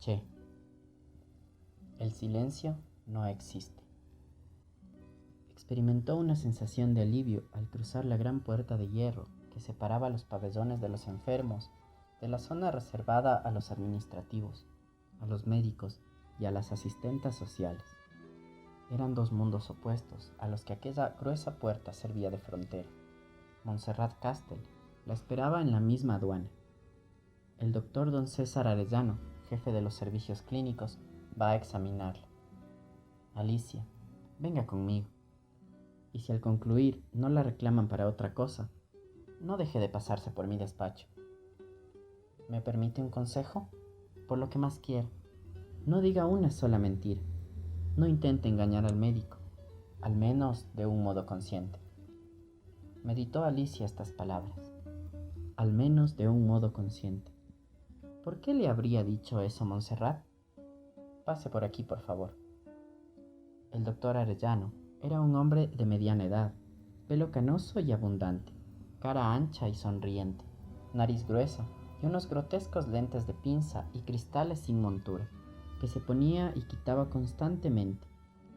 Che. El silencio no existe. Experimentó una sensación de alivio al cruzar la gran puerta de hierro que separaba los pabellones de los enfermos de la zona reservada a los administrativos, a los médicos y a las asistentes sociales. Eran dos mundos opuestos a los que aquella gruesa puerta servía de frontera. Montserrat Castel la esperaba en la misma aduana. El doctor don César Arellano, jefe de los servicios clínicos, va a examinarla. Alicia, venga conmigo. Y si al concluir no la reclaman para otra cosa, no deje de pasarse por mi despacho. ¿Me permite un consejo? Por lo que más quiera, no diga una sola mentira. No intente engañar al médico, al menos de un modo consciente. Meditó Alicia estas palabras. Al menos de un modo consciente. ¿Por qué le habría dicho eso Montserrat? Pase por aquí, por favor. El doctor Arellano era un hombre de mediana edad, pelo canoso y abundante, cara ancha y sonriente, nariz gruesa y unos grotescos lentes de pinza y cristales sin montura, que se ponía y quitaba constantemente,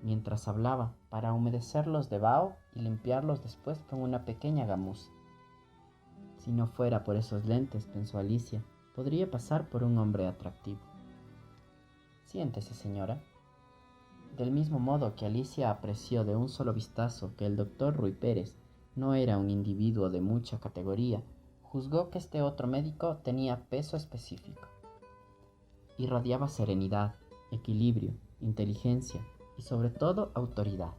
mientras hablaba para humedecerlos de vaho y limpiarlos después con una pequeña gamuza. Si no fuera por esos lentes, pensó Alicia, podría pasar por un hombre atractivo. Siéntese, señora. Del mismo modo que Alicia apreció de un solo vistazo que el doctor Rui Pérez no era un individuo de mucha categoría, juzgó que este otro médico tenía peso específico. Irradiaba serenidad, equilibrio, inteligencia y sobre todo autoridad.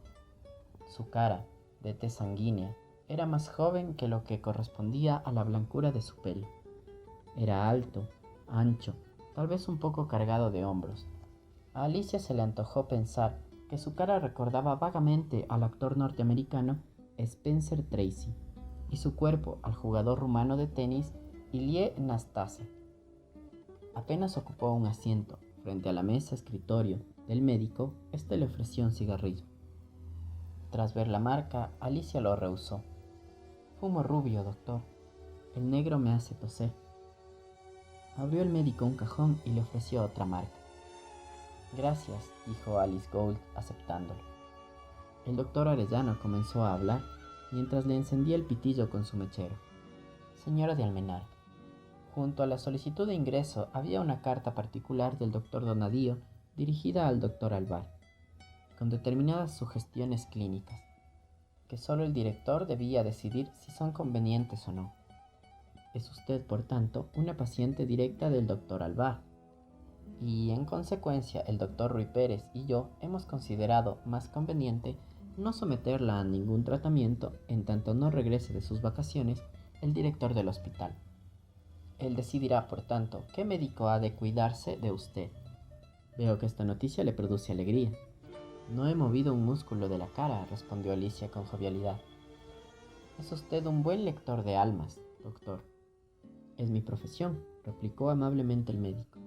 Su cara, de tez sanguínea, era más joven que lo que correspondía a la blancura de su pelo. Era alto, ancho, tal vez un poco cargado de hombros. A Alicia se le antojó pensar que su cara recordaba vagamente al actor norteamericano Spencer Tracy y su cuerpo al jugador rumano de tenis Ilie Nastase. Apenas ocupó un asiento frente a la mesa escritorio del médico, este le ofreció un cigarrillo. Tras ver la marca, Alicia lo rehusó. Fumo rubio, doctor. El negro me hace toser. Abrió el médico un cajón y le ofreció otra marca. Gracias, dijo Alice Gould, aceptándolo. El doctor Arellano comenzó a hablar mientras le encendía el pitillo con su mechero. Señora de Almenar, junto a la solicitud de ingreso había una carta particular del doctor Donadío dirigida al doctor Alvar, con determinadas sugestiones clínicas, que solo el director debía decidir si son convenientes o no. Es usted, por tanto, una paciente directa del doctor Alvar, y en consecuencia el doctor Rui Pérez y yo hemos considerado más conveniente no someterla a ningún tratamiento en tanto no regrese de sus vacaciones el director del hospital. Él decidirá, por tanto, qué médico ha de cuidarse de usted. Veo que esta noticia le produce alegría. No he movido un músculo de la cara, respondió Alicia con jovialidad. Es usted un buen lector de almas, doctor. Es mi profesión, replicó amablemente el médico,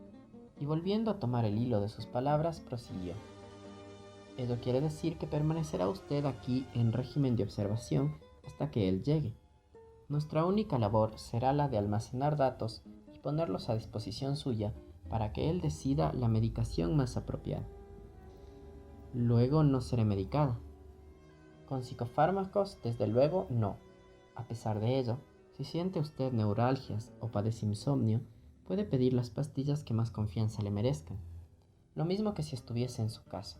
y volviendo a tomar el hilo de sus palabras, prosiguió. Eso quiere decir que permanecerá usted aquí en régimen de observación hasta que él llegue. Nuestra única labor será la de almacenar datos y ponerlos a disposición suya para que él decida la medicación más apropiada. Luego no seré medicada. Con psicofármacos, desde luego, no. A pesar de ello, si siente usted neuralgias o padece insomnio, puede pedir las pastillas que más confianza le merezcan, lo mismo que si estuviese en su casa.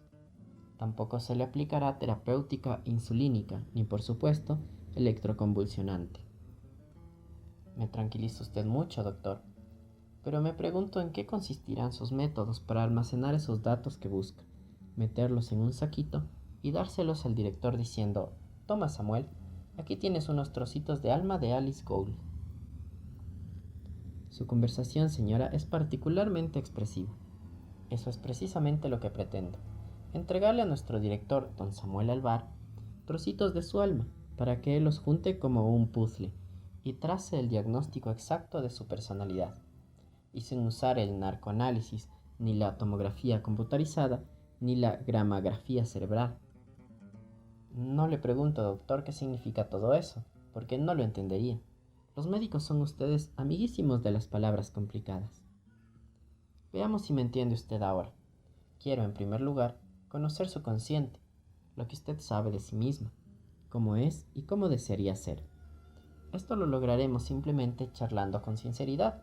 Tampoco se le aplicará terapéutica insulínica, ni por supuesto, electroconvulsionante. Me tranquiliza usted mucho, doctor, pero me pregunto en qué consistirán sus métodos para almacenar esos datos que busca, meterlos en un saquito y dárselos al director diciendo, toma Samuel, aquí tienes unos trocitos de alma de Alice Gould. Su conversación, señora, es particularmente expresiva. Eso es precisamente lo que pretendo. Entregarle a nuestro director, don Samuel Alvar, trocitos de su alma, para que él los junte como un puzzle y trace el diagnóstico exacto de su personalidad. Y sin usar el narcoanálisis, ni la tomografía computarizada, ni la gramografía cerebral. No le pregunto, doctor, qué significa todo eso, porque no lo entendería. Los médicos son ustedes amiguísimos de las palabras complicadas. Veamos si me entiende usted ahora. Quiero, en primer lugar, conocer su consciente, lo que usted sabe de sí misma, cómo es y cómo desearía ser. Esto lo lograremos simplemente charlando con sinceridad.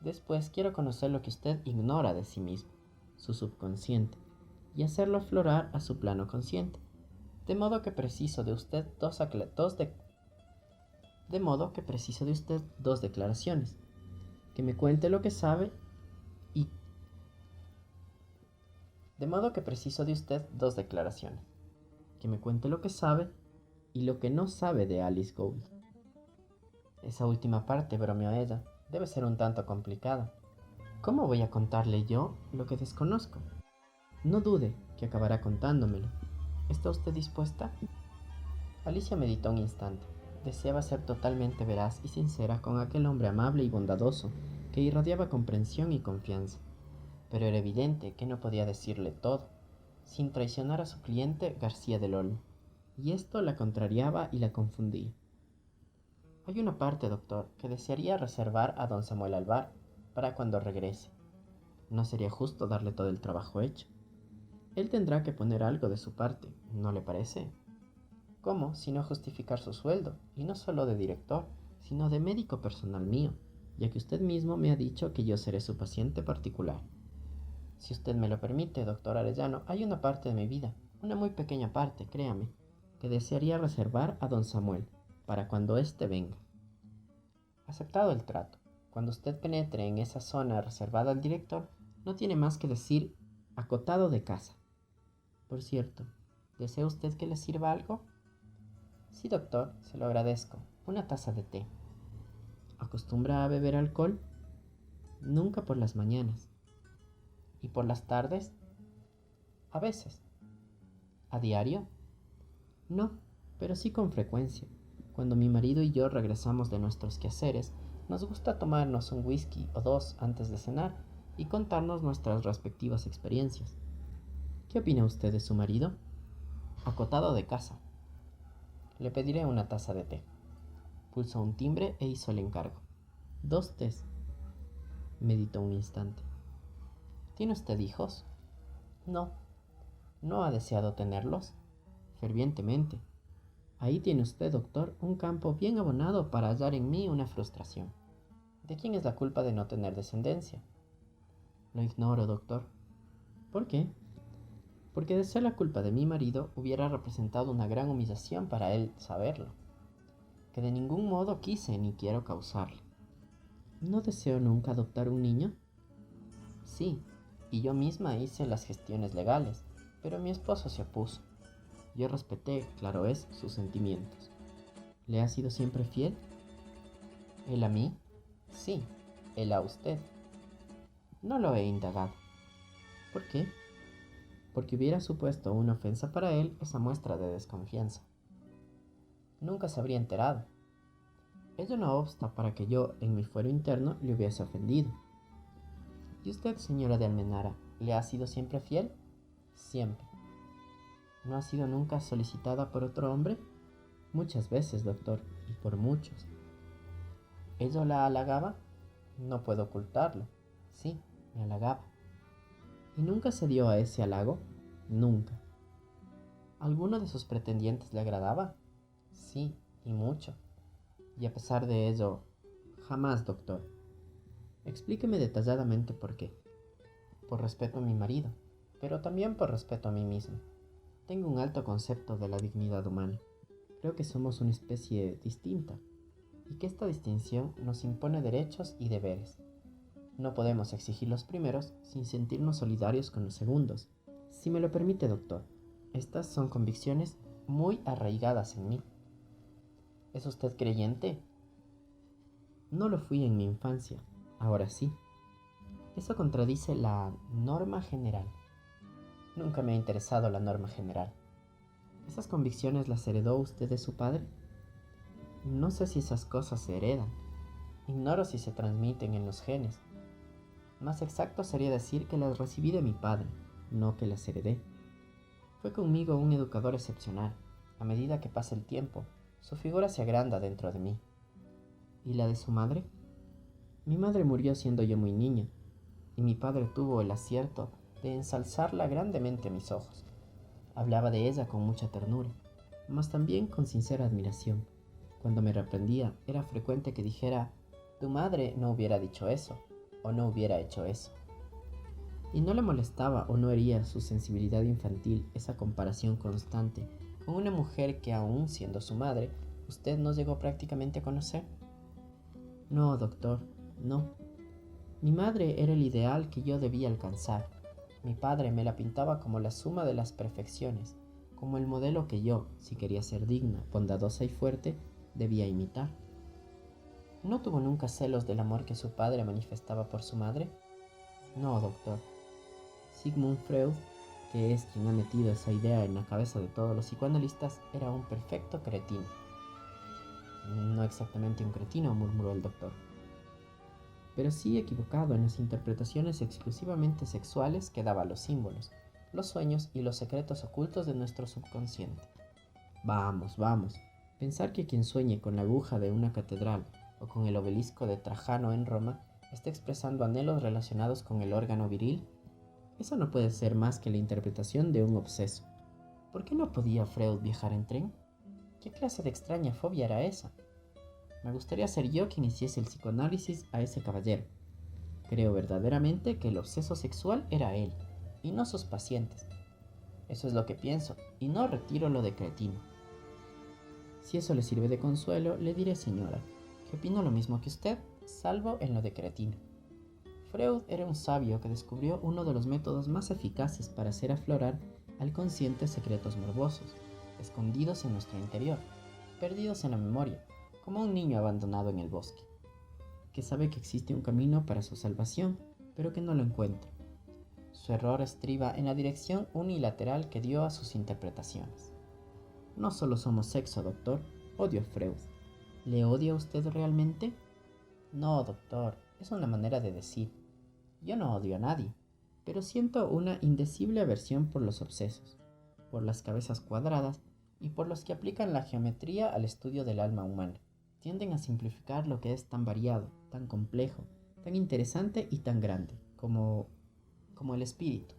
Después quiero conocer lo que usted ignora de sí mismo, su subconsciente, y hacerlo aflorar a su plano consciente. De modo que preciso de usted dos declaraciones. Que me cuente lo que sabe y... De modo que preciso de usted dos declaraciones. Que me cuente lo que sabe y lo que no sabe de Alice Gould. Esa última parte, bromeó ella, debe ser un tanto complicada. ¿Cómo voy a contarle yo lo que desconozco? No dude que acabará contándomelo. ¿Está usted dispuesta? Alicia meditó un instante. Deseaba ser totalmente veraz y sincera con aquel hombre amable y bondadoso que irradiaba comprensión y confianza. Pero era evidente que no podía decirle todo, sin traicionar a su cliente García del Olmo, y esto la contrariaba y la confundía. Hay una parte, doctor, que desearía reservar a don Samuel Alvar para cuando regrese. No sería justo darle todo el trabajo hecho. Él tendrá que poner algo de su parte, ¿no le parece? ¿Cómo, si no justificar su sueldo, y no solo de director, sino de médico personal mío, ya que usted mismo me ha dicho que yo seré su paciente particular? Si usted me lo permite, doctor Arellano, hay una parte de mi vida, una muy pequeña parte, créame, que desearía reservar a don Samuel, para cuando éste venga. Aceptado el trato. Cuando usted penetre en esa zona reservada al director, no tiene más que decir acotado de casa. Por cierto, ¿desea usted que le sirva algo? Sí, doctor, se lo agradezco. Una taza de té. ¿Acostumbra a beber alcohol? Nunca por las mañanas. ¿Y por las tardes? A veces. ¿A diario? No, pero sí con frecuencia. Cuando mi marido y yo regresamos de nuestros quehaceres, nos gusta tomarnos un whisky o dos antes de cenar y contarnos nuestras respectivas experiencias. ¿Qué opina usted de su marido? Acotado de casa. Le pediré una taza de té. Pulsó un timbre e hizo el encargo. 2 tés. Meditó un instante. ¿Tiene usted hijos? No. ¿No ha deseado tenerlos? Fervientemente. Ahí tiene usted, doctor, un campo bien abonado para hallar en mí una frustración. ¿De quién es la culpa de no tener descendencia? Lo ignoro, doctor. ¿Por qué? Porque de ser la culpa de mi marido hubiera representado una gran humillación para él saberlo, que de ningún modo quise ni quiero causarle. ¿No deseo nunca adoptar un niño? Sí, y yo misma hice las gestiones legales, pero mi esposo se opuso. Yo respeté, claro es, sus sentimientos. ¿Le ha sido siempre fiel? ¿Él a mí? Sí, él a usted. No lo he indagado. ¿Por qué? Porque hubiera supuesto una ofensa para él esa muestra de desconfianza. Nunca se habría enterado. Ello no obsta para que yo, en mi fuero interno, le hubiese ofendido. ¿Y usted, señora de Almenara, le ha sido siempre fiel? Siempre. ¿No ha sido nunca solicitada por otro hombre? Muchas veces, doctor, y por muchos. ¿Ello la halagaba? No puedo ocultarlo. Sí, me halagaba. ¿Y nunca se dio a ese halago? Nunca. ¿Alguno de sus pretendientes le agradaba? Sí, y mucho. Y a pesar de ello, jamás, doctor. Explíqueme detalladamente por qué. Por respeto a mi marido, pero también por respeto a mí mismo. Tengo un alto concepto de la dignidad humana. Creo que somos una especie distinta y que esta distinción nos impone derechos y deberes. No podemos exigir los primeros sin sentirnos solidarios con los segundos. Si me lo permite, doctor, estas son convicciones muy arraigadas en mí. ¿Es usted creyente? No lo fui en mi infancia, ahora sí. Eso contradice la norma general. Nunca me ha interesado la norma general. ¿Esas convicciones las heredó usted de su padre? No sé si esas cosas se heredan. Ignoro si se transmiten en los genes. Más exacto sería decir que las recibí de mi padre, no que las heredé. Fue conmigo un educador excepcional. A medida que pasa el tiempo, su figura se agranda dentro de mí. ¿Y la de su madre? Mi madre murió siendo yo muy niña. y mi padre tuvo el acierto de ensalzarla grandemente a mis ojos. Hablaba de ella con mucha ternura, mas también con sincera admiración. Cuando me reprendía, era frecuente que dijera: tu madre no hubiera dicho eso, o no hubiera hecho eso. Y no le molestaba o no hería su sensibilidad infantil esa comparación constante con una mujer que, aun siendo su madre, usted no llegó prácticamente a conocer. No, doctor, no. Mi madre era el ideal que yo debía alcanzar. Mi padre me la pintaba como la suma de las perfecciones, como el modelo que yo, si quería ser digna, bondadosa y fuerte, debía imitar. ¿No tuvo nunca celos del amor que su padre manifestaba por su madre? No, doctor. Sigmund Freud, que es quien ha metido esa idea en la cabeza de todos los psicoanalistas, era un perfecto cretino. No exactamente un cretino, murmuró el doctor, pero sí equivocado en las interpretaciones exclusivamente sexuales que daba a los símbolos, los sueños y los secretos ocultos de nuestro subconsciente. Vamos, vamos, pensar que quien sueñe con la aguja de una catedral o con el obelisco de Trajano en Roma está expresando anhelos relacionados con el órgano viril, eso no puede ser más que la interpretación de un obseso. ¿Por qué no podía Freud viajar en tren? ¿Qué clase de extraña fobia era esa? Me gustaría ser yo quien hiciese el psicoanálisis a ese caballero. Creo verdaderamente que el obseso sexual era él, y no sus pacientes. Eso es lo que pienso, y no retiro lo de cretino. Si eso le sirve de consuelo, le diré, señora, que opino lo mismo que usted, salvo en lo de cretino. Freud era un sabio que descubrió uno de los métodos más eficaces para hacer aflorar al consciente secretos morbosos, escondidos en nuestro interior, perdidos en la memoria, como un niño abandonado en el bosque, que sabe que existe un camino para su salvación, pero que no lo encuentra. Su error estriba en la dirección unilateral que dio a sus interpretaciones. No solo somos sexo, doctor, odio a Freud. ¿Le odia usted realmente? No, doctor, es una manera de decir. Yo no odio a nadie, pero siento una indecible aversión por los obsesos, por las cabezas cuadradas y por los que aplican la geometría al estudio del alma humana. Tienden a simplificar lo que es tan variado, tan complejo, tan interesante y tan grande, como el espíritu.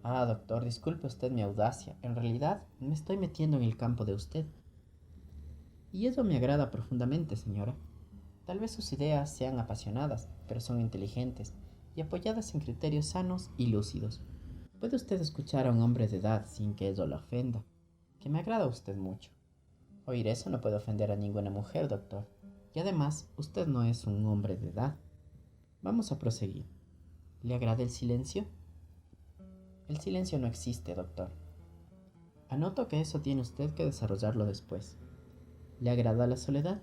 Ah, doctor, disculpe usted mi audacia. En realidad, me estoy metiendo en el campo de usted. Y eso me agrada profundamente, señora. Tal vez sus ideas sean apasionadas, pero son inteligentes y apoyadas en criterios sanos y lúcidos. Puede usted escuchar a un hombre de edad sin que ello lo ofenda, que me agrada usted mucho. Oír eso no puede ofender a ninguna mujer, doctor. Y además, usted no es un hombre de edad. Vamos a proseguir. ¿Le agrada el silencio? El silencio no existe, doctor. Anoto que eso tiene usted que desarrollarlo después. ¿Le agrada la soledad?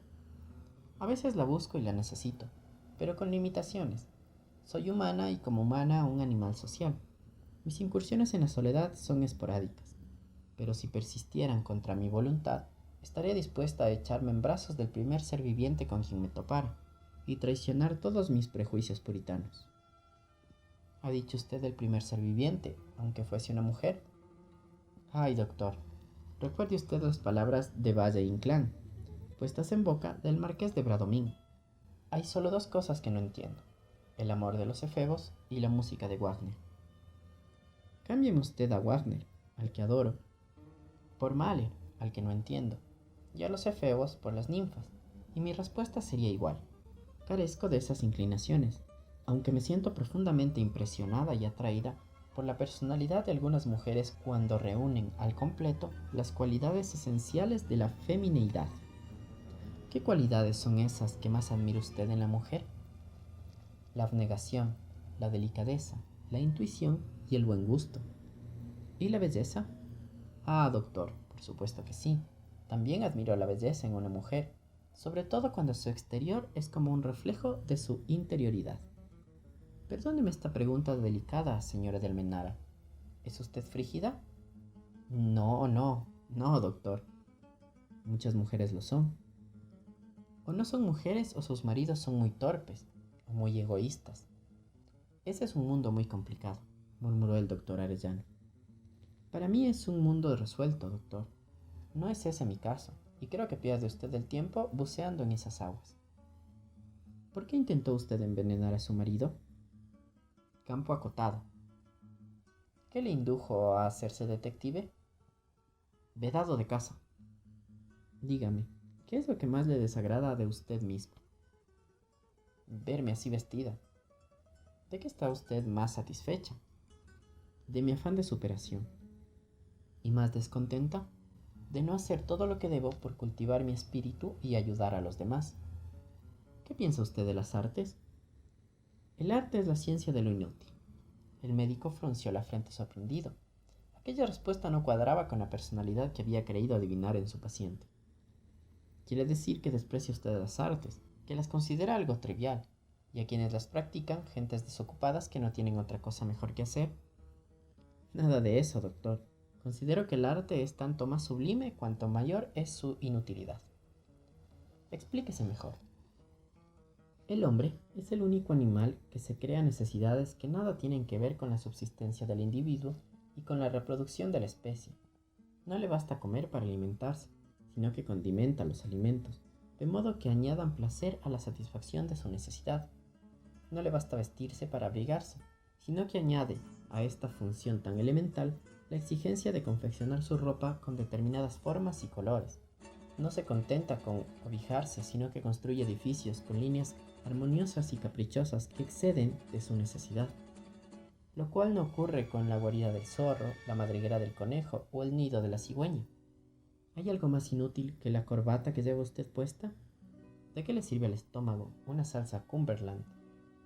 A veces la busco y la necesito, pero con limitaciones. Soy humana y como humana un animal social. Mis incursiones en la soledad son esporádicas, pero si persistieran contra mi voluntad, estaría dispuesta a echarme en brazos del primer ser viviente con quien me topara y traicionar todos mis prejuicios puritanos. ¿Ha dicho usted el primer ser viviente, aunque fuese una mujer? Ay, doctor, recuerde usted las palabras de Valle Inclán, puestas en boca del marqués de Bradomín. Hay solo dos cosas que no entiendo: el amor de los efebos y la música de Wagner. Cámbieme usted a Wagner, al que adoro, por Mahler, al que no entiendo, y a los efebos por las ninfas, y mi respuesta sería igual. Carezco de esas inclinaciones, aunque me siento profundamente impresionada y atraída por la personalidad de algunas mujeres cuando reúnen al completo las cualidades esenciales de la femineidad. ¿Qué cualidades son esas que más admira usted en la mujer? La abnegación, la delicadeza, la intuición y el buen gusto. ¿Y la belleza? Ah, doctor, por supuesto que sí. También admiro la belleza en una mujer, sobre todo cuando su exterior es como un reflejo de su interioridad. Perdóneme esta pregunta delicada, señora de Almenara. ¿Es usted frígida? No, no, doctor. Muchas mujeres lo son. O no son mujeres o sus maridos son muy torpes o muy egoístas. Ese es un mundo muy complicado, murmuró el doctor Arellano. Para mí es un mundo resuelto, doctor. No es ese mi caso, y creo que pierde usted el tiempo buceando en esas aguas. ¿Por qué intentó usted envenenar a su marido? campo acotado. ¿Qué le indujo a hacerse detective? Vedado de casa. Dígame, ¿qué es lo que más le desagrada de usted mismo? Verme así vestida. ¿De qué está usted más satisfecha? De mi afán de superación. ¿Y más descontenta? De no hacer todo lo que debo por cultivar mi espíritu y ayudar a los demás. ¿Qué piensa usted de las artes? El arte es la ciencia de lo inútil. El médico frunció la frente sorprendido. Aquella respuesta no cuadraba con la personalidad que había creído adivinar en su paciente. Quiere decir que desprecia usted las artes, que las considera algo trivial, y a quienes las practican, gentes desocupadas que no tienen otra cosa mejor que hacer. Nada de eso, doctor. Considero que el arte es tanto más sublime cuanto mayor es su inutilidad. Explíquese mejor. El hombre es el único animal que se crea necesidades que nada tienen que ver con la subsistencia del individuo y con la reproducción de la especie. No le basta comer para alimentarse, sino que condimenta los alimentos, de modo que añadan placer a la satisfacción de su necesidad. No le basta vestirse para abrigarse, sino que añade a esta función tan elemental la exigencia de confeccionar su ropa con determinadas formas y colores. No se contenta con cobijarse, sino que construye edificios con líneas armoniosas y caprichosas que exceden de su necesidad, lo cual no ocurre con la guarida del zorro, la madriguera del conejo o el nido de la cigüeña. ¿Hay algo más inútil que la corbata que lleva usted puesta? ¿De qué le sirve al estómago una salsa Cumberland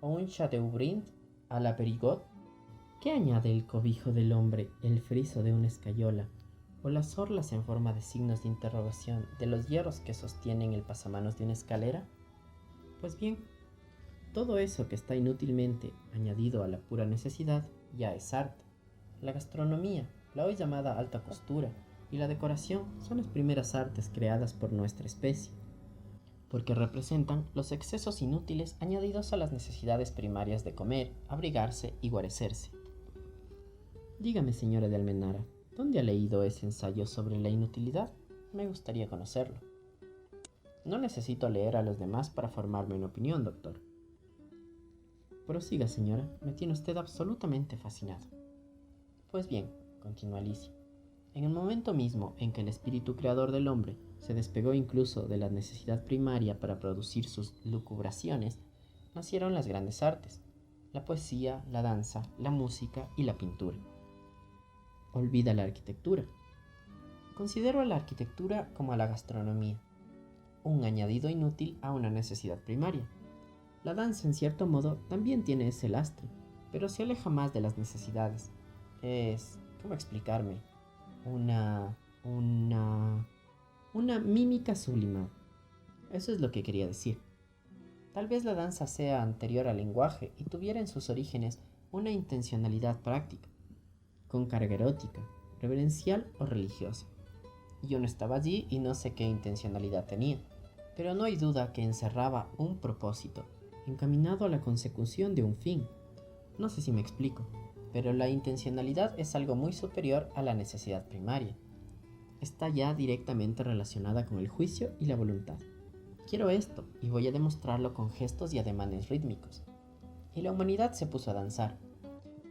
o un Chateaubriand a la Perigot? ¿Qué añade el cobijo del hombre, el friso de una escayola o las orlas en forma de signos de interrogación de los hierros que sostienen el pasamanos de una escalera? Pues bien, todo eso que está inútilmente añadido a la pura necesidad ya es arte. La gastronomía, la hoy llamada alta costura, y la decoración son las primeras artes creadas por nuestra especie, porque representan los excesos inútiles añadidos a las necesidades primarias de comer, abrigarse y guarecerse. Dígame, señora de Almenara, ¿dónde ha leído ese ensayo sobre la inutilidad? Me gustaría conocerlo. No necesito leer a los demás para formarme una opinión, doctor. Prosiga, señora, me tiene usted absolutamente fascinado. Pues bien, continuó Alicia, en el momento mismo en que el espíritu creador del hombre se despegó incluso de la necesidad primaria para producir sus lucubraciones, nacieron las grandes artes, la poesía, la danza, la música y la pintura. Olvida la arquitectura. Considero a la arquitectura como a la gastronomía, un añadido inútil a una necesidad primaria. La danza, en cierto modo, también tiene ese lastre, pero se aleja más de las necesidades. ¿Cómo explicarme? Una mímica sublimada. Eso es lo que quería decir. Tal vez la danza sea anterior al lenguaje y tuviera en sus orígenes una intencionalidad práctica, con carga erótica, reverencial o religiosa. Yo no estaba allí y no sé qué intencionalidad tenía, pero no hay duda que encerraba un propósito, encaminado a la consecución de un fin. No sé si me explico, pero la intencionalidad es algo muy superior a la necesidad primaria. Está ya directamente relacionada con el juicio y la voluntad. Quiero esto y voy a demostrarlo con gestos y ademanes rítmicos. Y la humanidad se puso a danzar.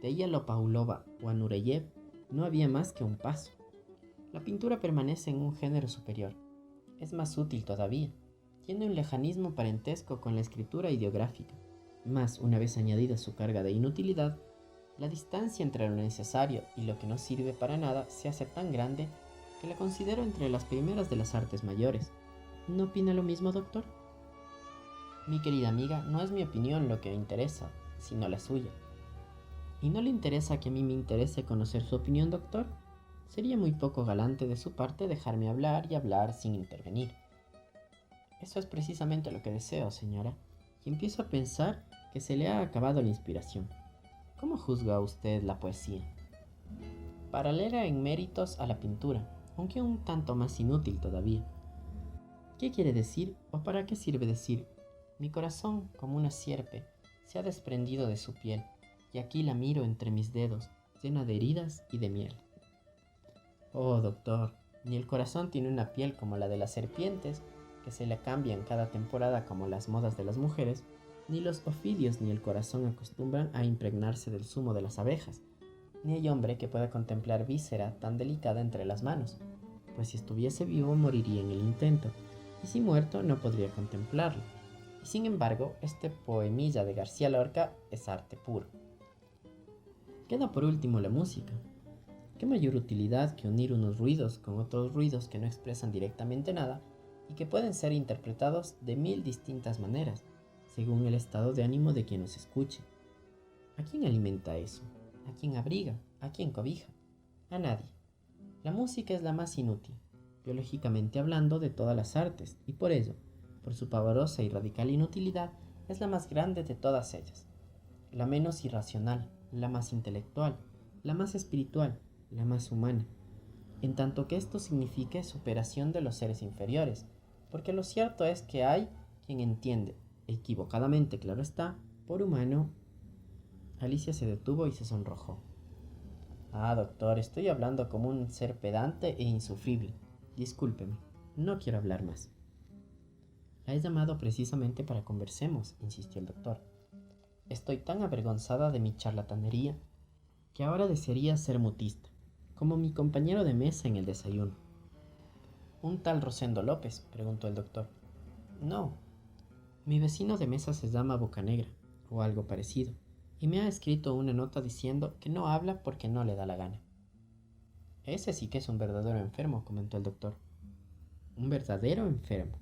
De ella lo Pavlova o a Nureyev no había más que un paso. La pintura permanece en un género superior. Es más útil todavía. Tiene un lejanismo parentesco con la escritura ideográfica. Mas, una vez añadida su carga de inutilidad, la distancia entre lo necesario y lo que no sirve para nada se hace tan grande que la considero entre las primeras de las artes mayores. ¿No opina lo mismo, doctor? Mi querida amiga, no es mi opinión lo que me interesa, sino la suya. ¿Y no le interesa que a mí me interese conocer su opinión, doctor? Sería muy poco galante de su parte dejarme hablar y hablar sin intervenir. Eso es precisamente lo que deseo, señora, y empiezo a pensar que se le ha acabado la inspiración. ¿Cómo juzga usted la poesía? Paralela en méritos a la pintura, aunque un tanto más inútil todavía. ¿Qué quiere decir o para qué sirve decir? Mi corazón, como una sierpe, se ha desprendido de su piel, y aquí la miro entre mis dedos, llena de heridas y de miel. Oh, doctor, ni el corazón tiene una piel como la de las serpientes, que se le cambian cada temporada como las modas de las mujeres, Ni los ofidios ni el corazón acostumbran a impregnarse del zumo de las abejas, ni hay hombre que pueda contemplar víscera tan delicada entre las manos, pues si estuviese vivo moriría en el intento, y si muerto no podría contemplarlo. Y sin embargo, este poemilla de García Lorca es arte puro. Queda por último la música. ¿Qué mayor utilidad que unir unos ruidos con otros ruidos que no expresan directamente nada y que pueden ser interpretados de 1000 distintas maneras, según el estado de ánimo de quien los escuche? ¿A quién alimenta eso? ¿A quién abriga? ¿A quién cobija? A nadie. La música es la más inútil, biológicamente hablando, de todas las artes, y por ello, por su pavorosa y radical inutilidad, es la más grande de todas ellas, la menos irracional, la más intelectual, la más espiritual, la más humana, en tanto que esto signifique superación de los seres inferiores, porque lo cierto es que hay quien entiende, equivocadamente claro está, por humano. Alicia se detuvo y se sonrojó. Ah, doctor, estoy hablando como un ser pedante e insufrible. Discúlpeme, no quiero hablar más. La he llamado precisamente para conversemos, insistió el doctor. Estoy tan avergonzada de mi charlatanería que ahora desearía ser mutista, como mi compañero de mesa en el desayuno. ¿Un tal Rosendo López?, preguntó el doctor. No, mi vecino de mesa se llama Bocanegra, o algo parecido, y me ha escrito una nota diciendo que no habla porque no le da la gana. Ese sí que es un verdadero enfermo, comentó el doctor. Un verdadero enfermo.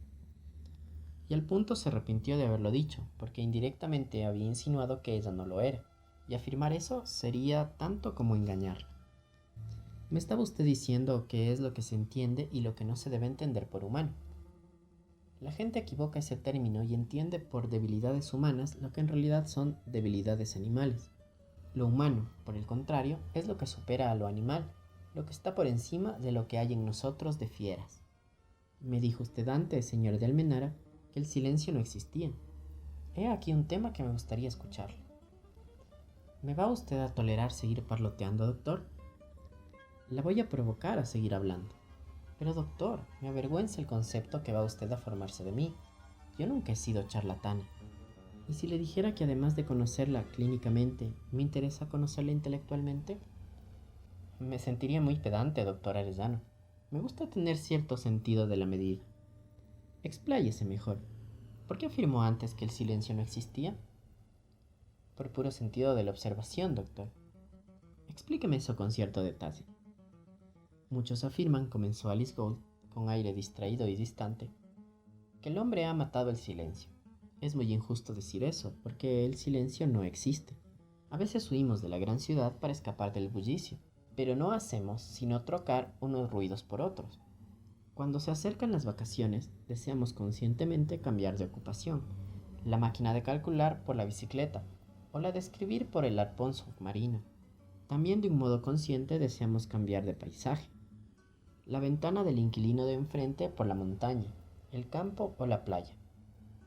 Y al punto se arrepintió de haberlo dicho, porque indirectamente había insinuado que ella no lo era, y afirmar eso sería tanto como engañarla. Me estaba usted diciendo qué es lo que se entiende y lo que no se debe entender por humano. La gente equivoca ese término y entiende por debilidades humanas lo que en realidad son debilidades animales. Lo humano, por el contrario, es lo que supera a lo animal, lo que está por encima de lo que hay en nosotros de fieras. Me dijo usted antes, señor de Almenara, que el silencio no existía. He aquí un tema que me gustaría escucharle. ¿Me va usted a tolerar seguir parloteando, doctor? La voy a provocar a seguir hablando. Pero doctor, me avergüenza el concepto que va usted a formarse de mí. Yo nunca he sido charlatana. ¿Y si le dijera que además de conocerla clínicamente, me interesa conocerla intelectualmente? Me sentiría muy pedante, doctor Arellano. Me gusta tener cierto sentido de la medida. Expláyese mejor. ¿Por qué afirmó antes que el silencio no existía? Por puro sentido de la observación, doctor. Explíqueme eso con cierto detalle. Muchos afirman, comenzó Alice Gold, con aire distraído y distante, que el hombre ha matado el silencio. Es muy injusto decir eso, porque el silencio no existe. A veces huimos de la gran ciudad para escapar del bullicio, pero no hacemos sino trocar unos ruidos por otros. Cuando se acercan las vacaciones, deseamos conscientemente cambiar de ocupación, la máquina de calcular por la bicicleta, o la de escribir por el arpón submarino. También de un modo consciente deseamos cambiar de paisaje, la ventana del inquilino de enfrente por la montaña, el campo o la playa.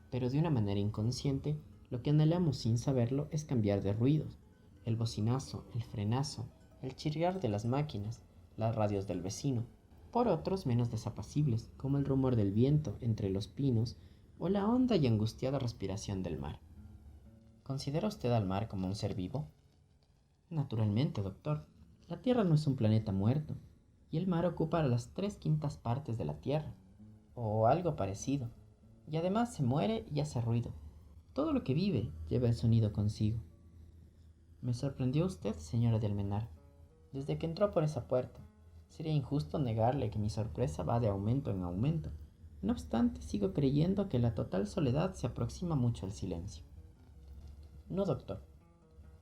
Pero de una manera inconsciente, lo que anhelamos sin saberlo es cambiar de ruidos, el bocinazo, el frenazo, el chirriar de las máquinas, las radios del vecino, por otros menos desapacibles, como el rumor del viento entre los pinos o la honda y angustiada respiración del mar. ¿Considera usted al mar como un ser vivo? Naturalmente, doctor. La Tierra no es un planeta muerto, y el mar ocupa las 3/5 partes de la Tierra, o algo parecido, y además se muere y hace ruido. Todo lo que vive lleva el sonido consigo. Me sorprendió usted, señora de Almenar, desde que entró por esa puerta. Sería injusto negarle que mi sorpresa va de aumento en aumento. No obstante, sigo creyendo que la total soledad se aproxima mucho al silencio. No, doctor.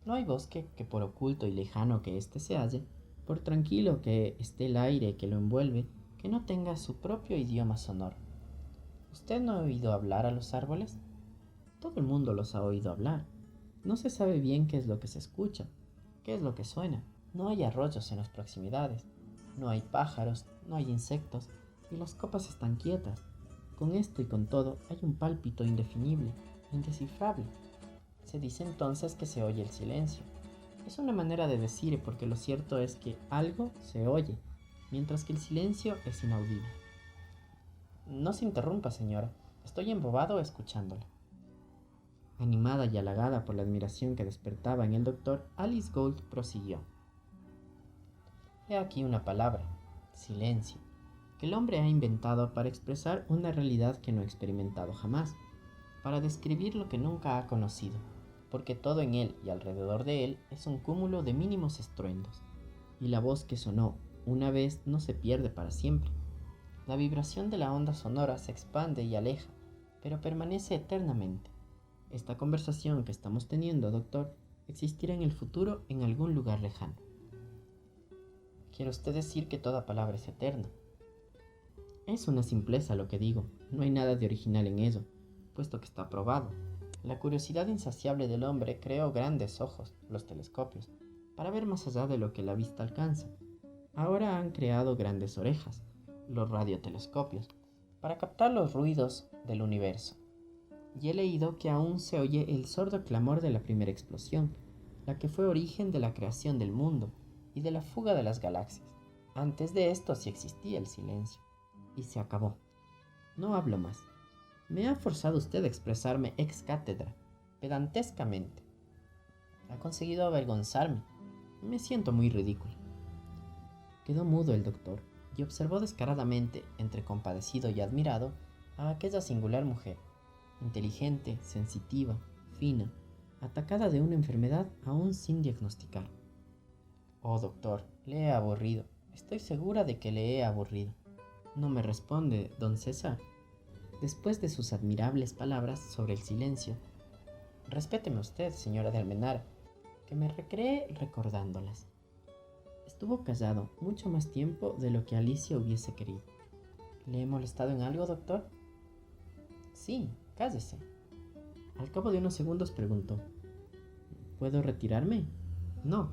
No hay bosque que por oculto y lejano que éste se halle, por tranquilo que esté el aire que lo envuelve, que no tenga su propio idioma sonoro. ¿Usted no ha oído hablar a los árboles? Todo el mundo los ha oído hablar. No se sabe bien qué es lo que se escucha, qué es lo que suena. No hay arroyos en las proximidades, no hay pájaros, no hay insectos, y las copas están quietas. Con esto y con todo hay un pálpito indefinible, indescifrable. Se dice entonces que se oye el silencio. Es una manera de decir porque lo cierto es que algo se oye, mientras que el silencio es inaudible. No se interrumpa, señora. Estoy embobado escuchándola. Animada y halagada por la admiración que despertaba en el doctor, Alice Gould prosiguió. He aquí una palabra, silencio, que el hombre ha inventado para expresar una realidad que no ha experimentado jamás, para describir lo que nunca ha conocido, porque todo en él y alrededor de él es un cúmulo de mínimos estruendos, y la voz que sonó una vez no se pierde para siempre. La vibración de la onda sonora se expande y aleja, pero permanece eternamente. Esta conversación que estamos teniendo, doctor, existirá en el futuro en algún lugar lejano. ¿Quiere usted decir que toda palabra es eterna? Es una simpleza lo que digo, no hay nada de original en ello, puesto que está probado. La curiosidad insaciable del hombre creó grandes ojos, los telescopios, para ver más allá de lo que la vista alcanza. Ahora han creado grandes orejas, los radiotelescopios, para captar los ruidos del universo. Y he leído que aún se oye el sordo clamor de la primera explosión, la que fue origen de la creación del mundo y de la fuga de las galaxias. Antes de esto sí existía el silencio, y se acabó. No hablo más. Me ha forzado usted a expresarme ex cátedra, pedantescamente. Ha conseguido avergonzarme. Me siento muy ridículo. Quedó mudo el doctor y observó descaradamente, entre compadecido y admirado, a aquella singular mujer, inteligente, sensitiva, fina, atacada de una enfermedad aún sin diagnosticar. Oh, doctor, le he aburrido. Estoy segura de que le he aburrido. No me responde, don César. Después de sus admirables palabras sobre el silencio, respéteme usted, señora de Almenara, que me recree recordándolas. Estuvo callado mucho más tiempo de lo que Alicia hubiese querido. ¿Le he molestado en algo, doctor? Sí, cállese. Al cabo de unos segundos preguntó, ¿puedo retirarme? No.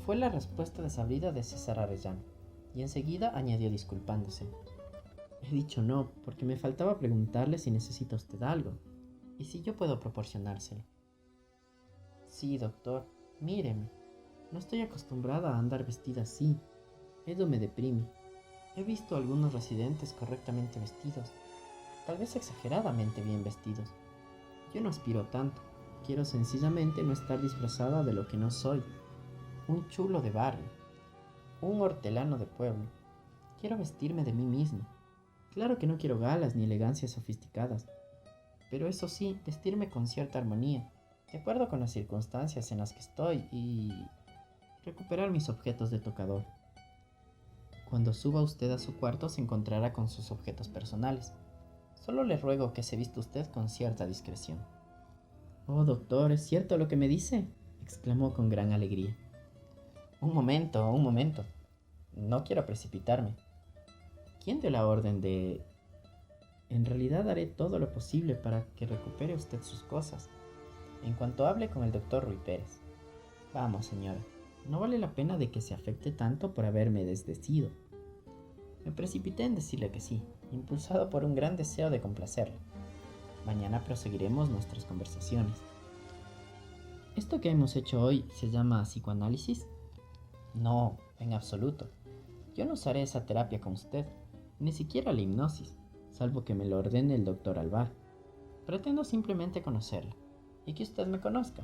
Fue la respuesta desabrida de César Arellano, y enseguida añadió disculpándose. He dicho no, porque me faltaba preguntarle si necesita usted algo, y si yo puedo proporcionárselo. Sí, doctor, míreme. No estoy acostumbrada a andar vestida así. Ello me deprime. He visto a algunos residentes correctamente vestidos, tal vez exageradamente bien vestidos. Yo no aspiro tanto. Quiero sencillamente no estar disfrazada de lo que no soy. Un chulo de barrio, un hortelano de pueblo. Quiero vestirme de mí mismo. Claro que no quiero galas ni elegancias sofisticadas, pero eso sí, vestirme con cierta armonía, de acuerdo con las circunstancias en las que estoy y recuperar mis objetos de tocador. Cuando suba usted a su cuarto se encontrará con sus objetos personales. Solo le ruego que se vista usted con cierta discreción. Oh, doctor, ¿es cierto lo que me dice?, exclamó con gran alegría. Un momento. No quiero precipitarme. ¿Quién dio la orden de...? En realidad haré todo lo posible para que recupere usted sus cosas, en cuanto hable con el doctor Ruy Pérez. Vamos, señora, no vale la pena de que se afecte tanto por haberme desdecido. Me precipité en decirle que sí, impulsado por un gran deseo de complacerle. Mañana proseguiremos nuestras conversaciones. ¿Esto que hemos hecho hoy se llama psicoanálisis? No, en absoluto. Yo no usaré esa terapia con usted, ni siquiera la hipnosis, salvo que me lo ordene el doctor Alvar. Pretendo simplemente conocerla, y que usted me conozca,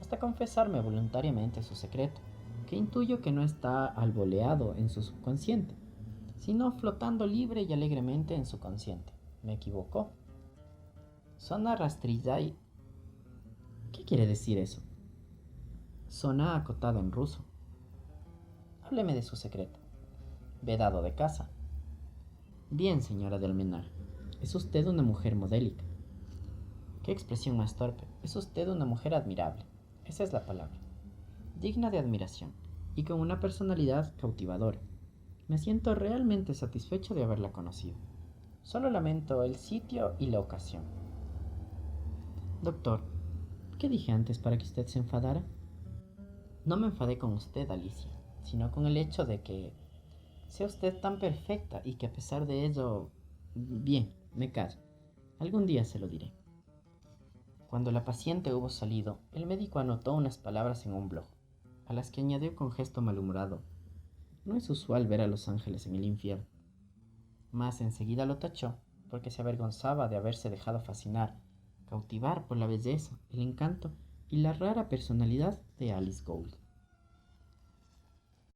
hasta confesarme voluntariamente su secreto, que intuyo que no está alboleado en su subconsciente, sino flotando libre y alegremente en su consciente. Me equivocó. Sona Rastrilai. ¿Qué quiere decir eso? Sona acotado en ruso. Hábleme de su secreto. Vedado de casa. Bien, señora de Almenar. Es usted una mujer modélica. Qué expresión más torpe. Es usted una mujer admirable. Esa es la palabra. Digna de admiración y con una personalidad cautivadora. Me siento realmente satisfecho de haberla conocido. Solo lamento el sitio y la ocasión. Doctor, ¿qué dije antes para que usted se enfadara? No me enfadé con usted, Alicia, sino con el hecho de que sea usted tan perfecta y que a pesar de ello... Bien, me callo. Algún día se lo diré. Cuando la paciente hubo salido, el médico anotó unas palabras en un blog, a las que añadió con gesto malhumorado: no es usual ver a los ángeles en el infierno. Mas enseguida lo tachó, porque se avergonzaba de haberse dejado fascinar cautivar por la belleza, el encanto y la rara personalidad de Alice Gould.